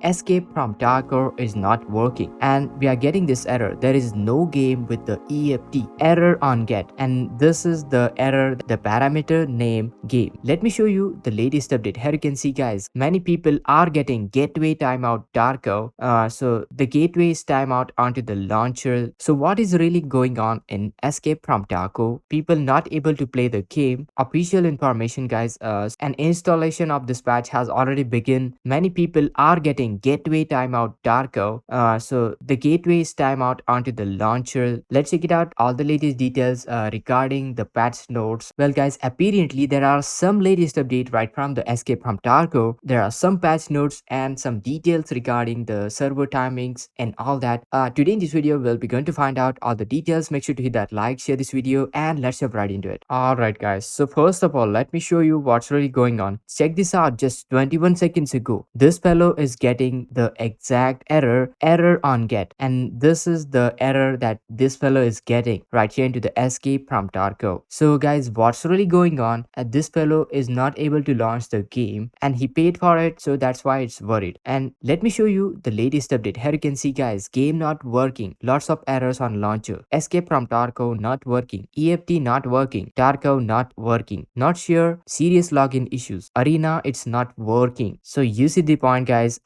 Escape from Tarkov is not working and we are getting this error. There is no game with the EFT error on get, and this is the error, the parameter name game. Let me show you the latest update. Here you can see, guys, many people are getting gateway timeout Tarkov. So the gateway is timeout onto the launcher. So what is really going on in Escape from Tarkov? People not able to play the game. Official information, guys, an installation of this patch has already begun. Many people are getting gateway timeout Tarkov. So the gateway is timeout onto the launcher. Let's check it out. All the latest details regarding the patch notes. Well, guys, apparently there are some latest update right from the Escape from Tarkov. There are some patch notes and some details regarding the server timings and all that. Today in this video, we'll be going to find out all the details. Make sure to hit that like, share this video, and let's jump right into it. Alright, guys. So first of all, let me show you what's really going on. Check this out. Just 21 seconds ago, this fellow is getting the exact error on get, and this is the error that this fellow is getting right here into the Escape from Tarkov. So guys, what's really going on? This fellow is not able to launch the game and he paid for it, so that's why it's worried. And let me show you the latest update. Here you can see, guys, game not working, lots of errors on launcher, Escape from Tarkov not working, EFT not working, Tarkov not working, not sure, serious login issues, arena it's not working. So you see the point, guys.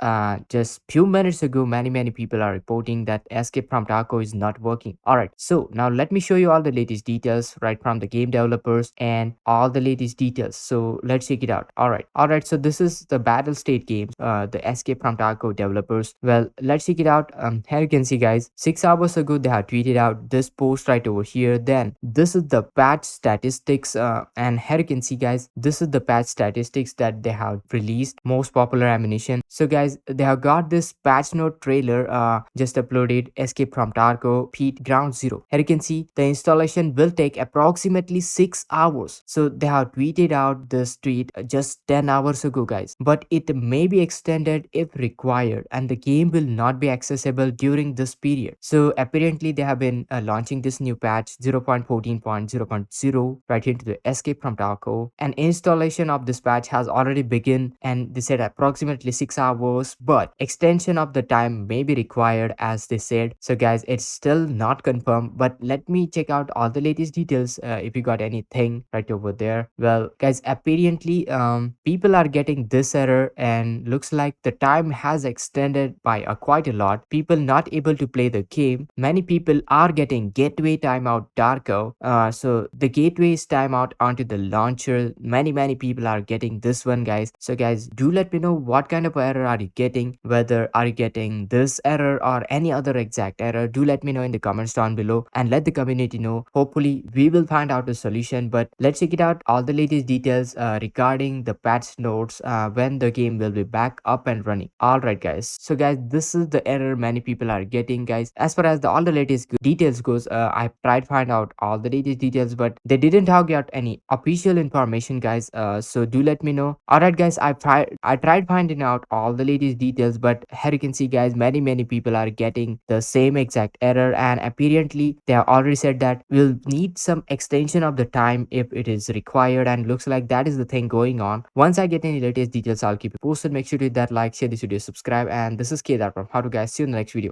Just few minutes ago, many people are reporting that Escape from Tarkov is not working. Alright, so now let me show you all the latest details right from the game developers and all the latest details. So let's check it out. Alright, so this is the battle state games, the Escape from Tarkov developers. Well, let's check it out. Here you can see, guys, 6 hours ago they have tweeted out this post right over here. Then this is the patch statistics, and here you can see, guys, this is the patch statistics that they have released, most popular ammunition. So guys, they have got this patch note trailer just uploaded, Escape from Tarkov Pete Ground Zero. Here you can see the installation will take approximately 6 hours. So they have tweeted out this tweet just 10 hours ago, guys, but it may be extended if required, and the game will not be accessible during this period. So apparently they have been launching this new patch 0.14.0.0 right into the Escape from Tarkov, and installation of this patch has already begun, and they said approximately 6 hours, but extension of the time may be required as they said. So guys, it's still not confirmed, but let me check out all the latest details if you got anything right over there. Well, guys, apparently people are getting this error, and looks like the time has extended by quite a lot. People not able to play the game. Many people are getting gateway timeout Tarkov. So the gateway is timeout onto the launcher. Many people are getting this one, guys. So guys, do let me know what kind of error are you getting, whether are you getting this error or any other exact error. Do let me know in the comments down below and let the community know. Hopefully we will find out a solution, but let's check it out. All the latest details regarding the patch notes when the game will be back up and running. Alright, guys, so guys, this is the error many people are getting, guys. As far as all the latest details goes, I tried to find out all the latest details, but they didn't have got any official information, guys. So do let me know. Alright, guys, I tried finding out all the latest details, but here you can see, guys, many people are getting the same exact error, and apparently they have already said that we'll need some extension of the time if it is required, and looks like that is the thing going on. Once I get any latest details, I'll keep you posted. Make sure to hit that like, share this video, subscribe, and this is Kedar from How to Guys. See you in the next video.